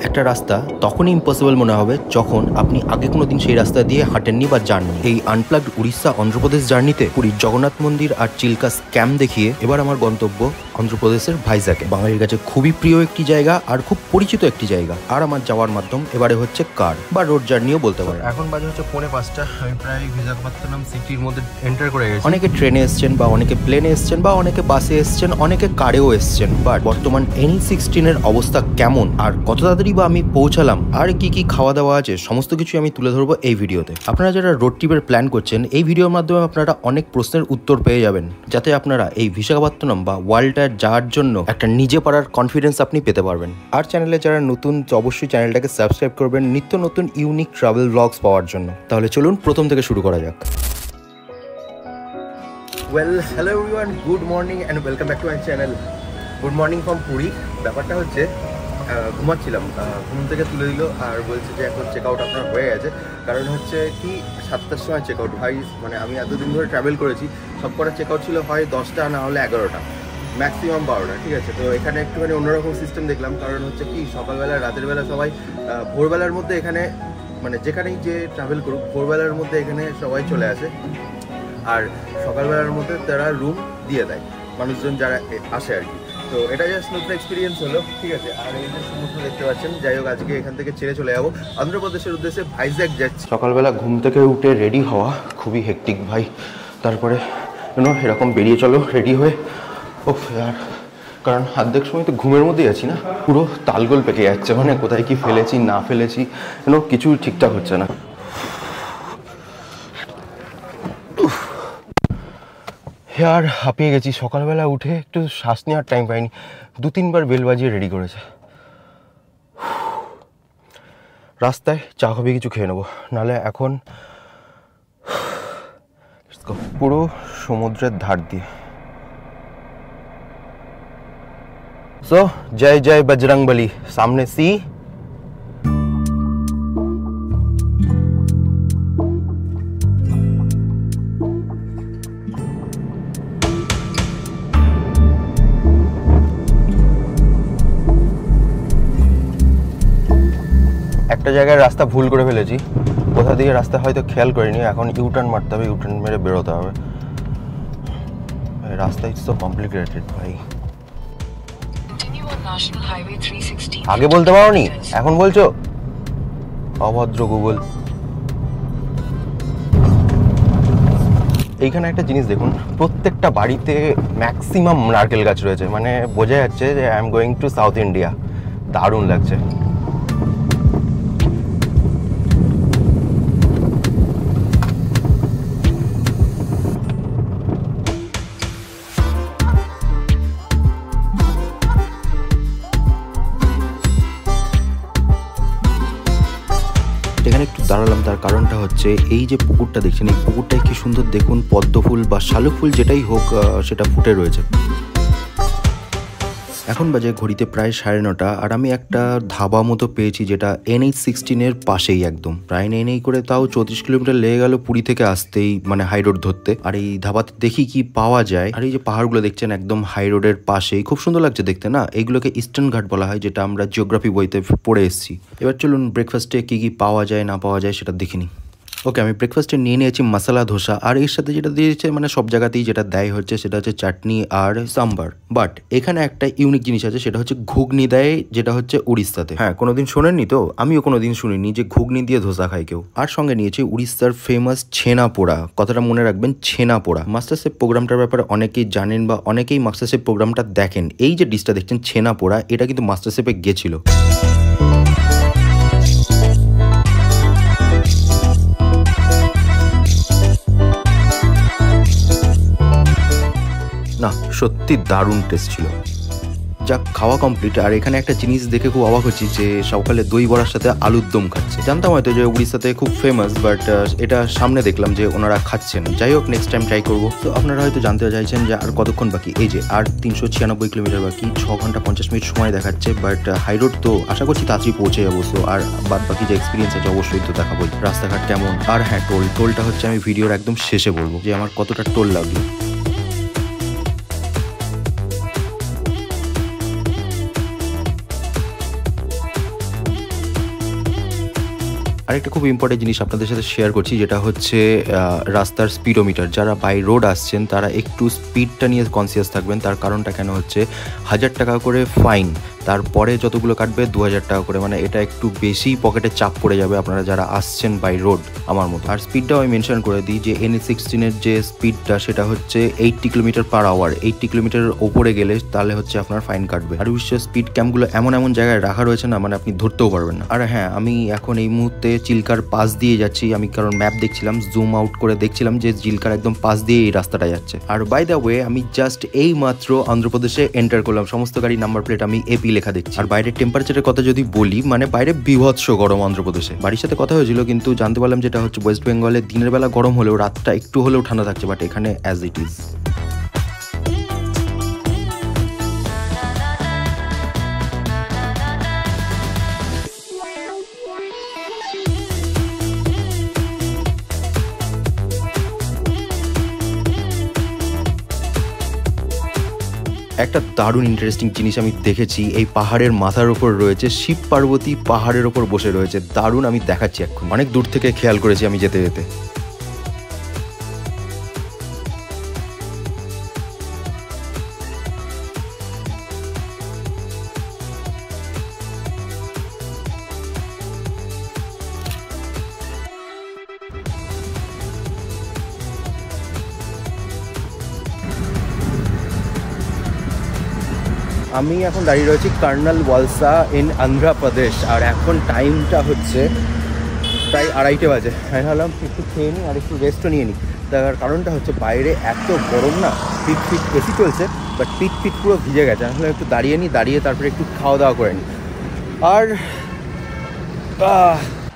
একটা রাস্তা তখনই ইম্পসিবল মনে হবে যখন আপনি আগে কোনোদিন সেই রাস্তা দিয়ে হাঁটেননি বা যাননি। এই আনপ্লাগড উড়িষ্যা অন্ধ্রপ্রদেশ জার্নিতে পুরীর জগন্নাথ মন্দির আর চিল্কা স্ক্যাম দেখিয়ে এবার আমার গন্তব্য অন্ধ্রপ্রদেশের ভাইজাগে। বাঙালির কাছে খুবই প্রিয় একটি জায়গা আর খুব পরিচিত একটি জায়গা। আর আমার যাওয়ার মাধ্যম এবারে হচ্ছে কার বা রোড জার্নিও বলতে পারেন। এখন বাজে হচ্ছে 4:45। আমি প্রায় বিশাখাপত্তনম সিটির মধ্যে এন্টার করে গেছি। অনেকে ট্রেনে এসছেন বা অনেকে প্লেনে এসছেন বা অনেকে বাসে এসছেন, অনেকে কারেও এসছেন। বাট বর্তমান NH16 এর অবস্থা কেমন আর কত তাড়াতাড়ি বা আমি পৌঁছালাম আর কি কি খাওয়া দাওয়া আছে সমস্ত কিছু আমি তুলে ধরবো এই ভিডিওতে। আপনারা যারা রোড ট্রিপের প্ল্যান করছেন এই ভিডিওর মাধ্যমে আপনারা অনেক প্রশ্নের উত্তর পেয়ে যাবেন, যাতে আপনারা এই বিশাখাপত্তনম বা ওয়ার্ল্ডটা যাওয়ার জন্য একটা নিজে পারার কনফিডেন্স আপনি পেতে পারবেন। আর চ্যানেলে যারা নতুন তো অবশ্যই চ্যানেলটাকে সাবস্ক্রাইব করবেন নিত্য নতুন ইউনিক ট্রাভেল ব্লগস পাওয়ার জন্য। তাহলে চলুন প্রথম থেকে শুরু করা যাক। Well, hello everyone, good morning and welcome back to my channel. Good morning from Puri. ব্যাপারটা হচ্ছে ঘুমাচ্ছিলাম, ঘুম থেকে তুলে দিল আর বলছে যে এখন চেক আউট আপনার হয়ে গেছে। কারণ হচ্ছে কি 7টার সময় চেক আউট ভাই, মানে আমি এতদিন ধরে ট্রাভেল করেছি সব কটা চেক আউট ছিল হয় 10টা না হলে 11টা, ম্যাক্সিমাম 12টা, ঠিক আছে। তো এখানে একটুখানি অন্যরকম সিস্টেম দেখলাম। কারণ হচ্ছে কি সকালবেলা রাতের বেলা সবাই ভোরবেলার মধ্যে এখানে মানে যেখানেই যে ট্রাভেল করুক ভোরবেলার মধ্যে এখানে সবাই চলে আসে আর সকালবেলার মধ্যে তারা রুম দিয়ে দেয় মানুষজন যারা আসে আর কি। তো এটা জাস্ট নতুন এক্সপিরিয়েন্স হলো, ঠিক আছে। আর এই যে সমুদ্র দেখতে পাচ্ছেন, যাই হোক আজকে এখান থেকে ছেড়ে চলে যাবো অন্ধ্রপ্রদেশের উদ্দেশ্যে ভাইজ্যাগ যাচ্ছি। সকালবেলা ঘুম থেকে উঠে রেডি হওয়া খুবই হেক্টিক ভাই। তারপরে এরকম বেরিয়ে চলো রেডি হয়ে, ওফ আর কারণ অর্ধেক সময় তো ঘুমের মধ্যেই আছি না, পুরো তালগোল পেকে যাচ্ছে, মানে কোথায় কি ফেলেছি না ফেলেছি কিছু ঠিকঠাক হচ্ছে না। আর হাঁপিয়ে গেছি, সকালবেলা উঠে একটু শ্বাস নেওয়ার টাইম পাইনি, 2-3বার বেল বাজিয়ে রেডি করেছে। রাস্তায় চা কফি কিছু খেয়ে নেবো, নাহলে এখন পুরো সমুদ্রের ধার দিয়ে। সো জয় জয় বজরংবলী, সামনে সি। একটা জায়গায় রাস্তা ভুল করে ফেলেছি, কোথা দিয়ে রাস্তা হয়তো খেয়াল করিনি, এখন ইউটার্ন মারতে হবে, ইউটার্ন মেরে বেরোতে হবে। রাস্তা ইজ সো কমপ্লিকেটেড ভাই। আগে বলতে পারোনি, এখন বলছো? অভদ্র গুগল। এইখানে একটা জিনিস দেখুন, প্রত্যেকটা বাড়িতে ম্যাক্সিমাম নারকেল গাছ রয়েছে, মানে বোঝা যাচ্ছে যে I am going to south India. দারুণ লাগছে। এখানে একটু দাঁড়ালাম, তার কারণটা হচ্ছে এই যে পুকুরটা দেখছেন, এই পুকুরটায় কি সুন্দর দেখুন, পদ্ম ফুল বা শালুক ফুল যেটাই হোক সেটা ফুটে রয়েছে। এখন বাজে ঘড়িতে প্রায় 9:30 আর আমি একটা ধাবা মতো পেয়েছি যেটা NH16 এর পাশেই একদম। প্রায় নেই করে তাও 34 কিলোমিটার লেগে গেল পুরী থেকে আসতেই, মানে হাই রোড ধরতে। আর এই ধাবাতে দেখি কি পাওয়া যায়। আর এই যে পাহাড়গুলো দেখছেন একদম হাই রোডের পাশেই, খুব সুন্দর লাগছে দেখতে না। এইগুলোকে ইস্টার্ন ঘাট বলা হয়, যেটা আমরা জিওগ্রাফি বইতে পড়ে এসেছি। এবার চলুন ব্রেকফাস্টে কি কি পাওয়া যায় না পাওয়া যায় সেটা দেখিনি। ওকে, আমি ব্রেকফাস্টে নিয়ে নিয়েছি মশলা ধোসা, আর এর সাথে যেটা দিয়েছে মানে সব জায়গাতেই যেটা দেয় হচ্ছে সেটা হচ্ছে চাটনি আর সাম্বার। বাট এখানে একটা ইউনিক জিনিস আছে, সেটা হচ্ছে ঘুগনি দেয়, যেটা হচ্ছে উড়িষ্যাতে। হ্যাঁ, কোনোদিন শোনেননি তো? আমিও কোনোদিন শুনিনি যে ঘুগনি দিয়ে ধোসা খায় কেউ। আর সঙ্গে নিয়েছি উড়িষ্যার ফেমাস ছেনা পোড়া। কথাটা মনে রাখবেন, ছেনা পোড়া। মাস্টার শেফ প্রোগ্রামটার ব্যাপারে অনেকেই জানেন বা অনেকেই মাস্টার শেফ প্রোগ্রামটা দেখেন। এই যে ডিশটা দেখছেন ছেনা পোড়া, এটা কিন্তু মাস্টার শেফে গেছিল। না, সত্যি দারুণ টেস্ট ছিল। যাক, খাওয়া কমপ্লিট। আর এখানে একটা জিনিস দেখে খুব অবাক হচ্ছি যে সকালে দই বড়ার সাথে আলুর দম খাচ্ছে। জানতাম হয়তো যে উড়িষ্যাতে খুব ফেমাস, বাট এটা সামনে দেখলাম যে ওনারা খাচ্ছেন। যাই হোক, নেক্সট টাইম ট্রাই করবো। তো আপনারা হয়তো জানতে চাইছেন যে আর কতক্ষণ বাকি। এই যে আর 396 কিলোমিটার বাকি, 6 ঘন্টা 50 মিনিট সময় দেখাচ্ছে। বাট হাই রোড তো আশা করছি তাড়াতাড়ি পৌঁছে যাবো। আর বাদ বাকি যে এক্সপিরিয়েন্স আছে অবশ্যই তো দেখাবোই, রাস্তাঘাট কেমন। আর হ্যাঁ, টোলটা হচ্ছে আমি ভিডিওর একদম শেষে বলবো যে আমার কতটা টোল লাগলো। আরেকটা খুব ইম্পর্টেন্ট জিনিস আপনাদের সাথে শেয়ার করছি, যেটা হচ্ছে রাস্তার স্পিডোমিটার। যারা বাই রোড আসছেন তারা একটু স্পিডটা নিয়ে কনসিয়াস থাকবেন। তার কারণটা কেন হচ্ছে 1000 টাকা করে ফাইন, তারপরে যতগুলো কাটবে 2000 টাকা করে, মানে এটা একটু বেশি পকেটে চাপ পড়ে যাবে আপনারা যারা আসছেন বাই রোড আমার মতো। আর স্পিডটাও আমি মেনশন করে দিই যে NH16-এর যে স্পিডটা সেটা হচ্ছে 80 km/h। 80 কিলোমিটারের ওপরে গেলে তাহলে হচ্ছে আপনার ফাইন কাটবে। আর অবশ্যই স্পিড ক্যাম্পগুলো এমন এমন জায়গায় রাখা রয়েছে না, মানে আপনি ধরতেও পারবেন না। আর হ্যাঁ, আমি এখন এই মুহূর্তে চিল্কার পাশ দিয়ে যাচ্ছি। আমি কারণ ম্যাপ দেখছিলাম, জুম আউট করে দেখছিলাম যে চিল্কার একদম পাশ দিয়ে এই রাস্তাটা যাচ্ছে। আর বাই দ্য ওয়ে, আমি জাস্ট এই মাত্র অন্ধ্রপ্রদেশে এন্টার করলাম। সমস্ত গাড়ির নাম্বার প্লেট আমি AP লেখা দেখছি। আর বাইরের টেম্পারেচারের কথা যদি বলি, মানে বাইরে বিভৎস গরম অন্ধ্রপ্রদেশে। বাড়ির সাথে কথা হয়েছিল, কিন্তু জানতে পারলাম যেটা হচ্ছে ওয়েস্ট বেঙ্গলে দিনের বেলা গরম হলেও রাতটা একটু হলেও ঠান্ডা থাকছে, বাট এখানে অ্যাজ ইট ইজ। একটা দারুণ ইন্টারেস্টিং জিনিস আমি দেখেছি, এই পাহাড়ের মাথার ওপর রয়েছে শিব পার্বতী, পাহাড়ের ওপর বসে রয়েছে। দারুণ, আমি দেখাচ্ছি এখন। অনেক দূর থেকে খেয়াল করেছি আমি যেতে যেতে। আমি এখন দাঁড়িয়ে রয়েছি কার্নাল ওয়ালসা ইন অন্ধ্রপ্রদেশ। আর এখন টাইমটা হচ্ছে প্রায় 2:30 বাজে। আমি ভাবলাম একটু খেয়ে নিই আর একটু রেস্টও নিয়ে নিই। তার কারণটা হচ্ছে বাইরে এত গরম না, পিট এসি চলছে, বাট পিট পুরো ভিজে গেছে। আমি ভাবলাম একটু দাঁড়িয়ে নিই, দাঁড়িয়ে তারপরে একটু খাওয়া দাওয়া করে নিই।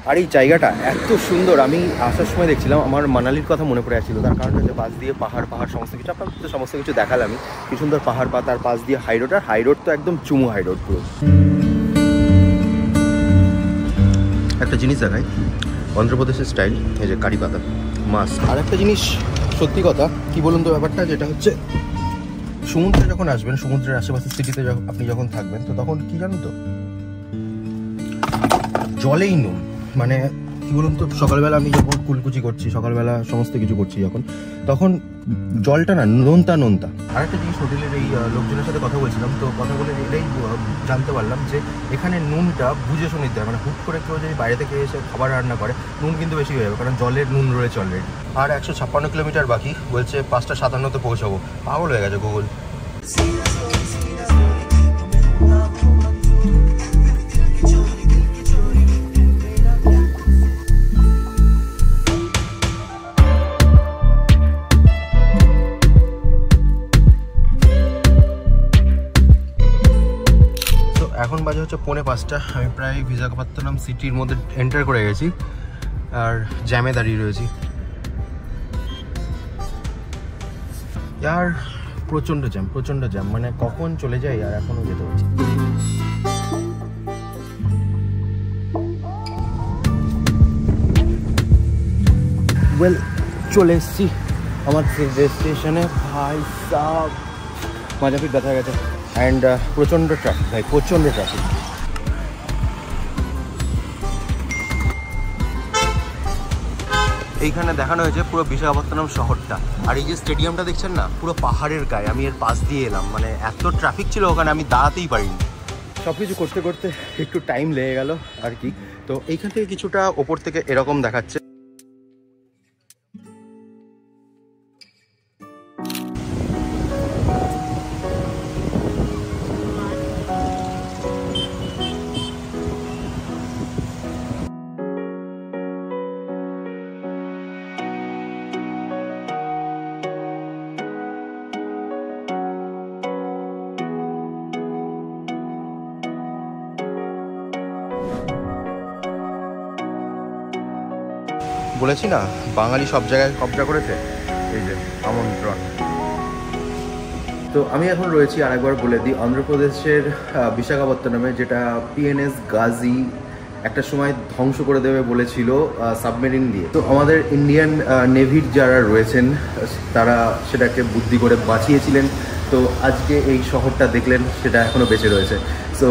আর এই জায়গাটা এত সুন্দর। আমি আসার সময় দেখছিলাম, আমার মানালির কথা মনে পড়ে আসছিল। তার কারণ হচ্ছে পাশ দিয়ে পাহাড় সমস্ত কিছু, আপনার তো সমস্ত কিছু দেখালামই। কি সুন্দর পাহাড়, তার পাশ দিয়ে হাই রোড। আর হাই রোড তো একদম চুমু হাই রোড পুরো। একটা জিনিস দেখাই, অন্ধ্রপ্রদেশের স্টাইল, এই যে কারি পাতা মাছ। আর একটা জিনিস সত্যি কথা কি বলুন তো ব্যাপারটা, যেটা হচ্ছে সমুদ্রে যখন আসবেন, সমুদ্রের আশেপাশে সিটিতে আপনি যখন থাকবেন, তো তখন কি জানেন তো, জলেই নুন। মানে কি বলুন তো, সকালবেলা আমি যখন কুলকুচি করছি, সকালবেলা সমস্ত কিছু করছি যখন, তখন জলটা না নোনতা। আর একটা জিনিস, হোটেলের এই লোকজনের সাথে কথা বলছিলাম, তো কথা বলে এটাই জানতে পারলাম যে এখানে নুনটা বুঝে শুনে দিতে হয়। মানে হুট করে কেউ যদি বাইরে থেকে এসে খাবার রান্না করে, নুন কিন্তু বেশি হয়ে যাবে, কারণ জলের নুন রয়েছে অলরেডি। আর 156 কিলোমিটার বাকি, বলছে 5:57-তে পৌঁছাবো। পাগল হয়ে গেছে গুগল। এখন বাজে হচ্ছে 4:45। আমি প্রায় বিশাখাপত্তনম সিটির মধ্যে এন্টার করে গেছি, আর জ্যামে দাঁড়িয়ে রয়েছি। আর প্রচণ্ড জ্যাম, মানে কখন চলে যাই আর এখনও যেতে পারছি। ওয়েল, চলে এসছি আমার ডেস্টিনেশনে। ভাই সাহ, মাজা পিঠ ব্যথা গেছে। অ্যান্ড প্রচণ্ড ট্রাফিক ভাই, প্রচণ্ড ট্রাফিক। এইখানে দেখানো হয়েছে পুরো বিশাখাপত্তনম শহরটা। আর এই যে স্টেডিয়ামটা দেখছেন না, পুরো পাহাড়ের গায়ে। আমি এর পাশ দিয়ে এলাম, মানে এত ট্রাফিক ছিল ওখানে, আমি দাঁড়াতেই পারিনি। সব কিছু করতে করতে একটু টাইম লেগে গেল আর কি। তো এইখান থেকে কিছুটা ওপর থেকে এরকম দেখাচ্ছে। বলেছি না, বাঙালি সব জায়গায় কবজা করেছে। এই যে আমন্ত্রণ। তো আমি এখন রয়েছি, আরেকবার বলে দিই, অন্ধ্রপ্রদেশের বিশাখাপত্তনমে, যেটা PNS গাজী একটা সময় ধ্বংস করে দেবে বলেছিল সাবমেরিন দিয়ে। তো আমাদের ইন্ডিয়ান নেভির যারা রয়েছেন তারা সেটাকে বুদ্ধি করে বাঁচিয়েছিলেন। তো আজকে এই শহরটা দেখলেন, সেটা এখনও বেঁচে রয়েছে। সো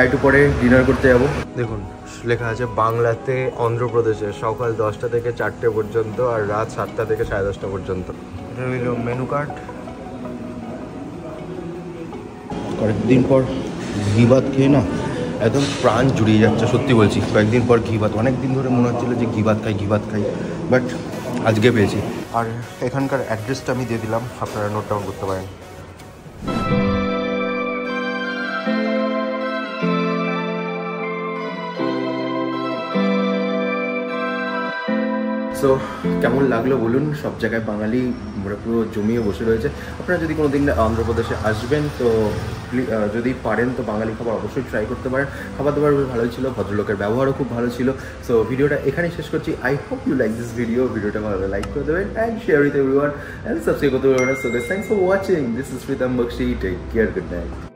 একটু পরে ডিনার করতে যাব। দেখুন লেখা আছে বাংলাতে অন্ধ্রপ্রদেশে সকাল 10টা থেকে 4টে পর্যন্ত আর রাত 7টা থেকে 10:30 পর্যন্ত। এটা হইল মেনু কার্ড। কয়েকদিন পর ঘি ভাত খেয়ে না একদম প্রাণ জুড়িয়ে যাচ্ছে, সত্যি বলছি। কয়েকদিন পর ঘি ভাত, অনেকদিন ধরে মনে হচ্ছিল যে ঘি ভাত খাই, বাট আজকে পেয়েছি। আর এখানকার অ্যাড্রেসটা আমি দিয়ে দিলাম, আপনারা নোট ডাউন করতে পারেন। সো কেমন লাগলো বলুন? সব জায়গায় বাঙালি পুরো জমিয়ে বসে রয়েছে। আপনারা যদি কোনো দিন অন্ধ্রপ্রদেশে আসবেন তো যদি পারেন তো বাঙালি খাবার অবশ্যই ট্রাই করতে পারেন। খাবার দাবার বেশ ভালোই ছিল, ভদ্রলোকের ব্যবহারও খুব ভালো ছিল। সো ভিডিওটা এখানেই শেষ করছি। I hope you like this ভিডিওটা ভালো লাগলে লাইক করে দেবেন and share with everyone and subscribe করতে পারবেন। So guys, thanks for watching. This is Pritam Baksi. Take care, good night.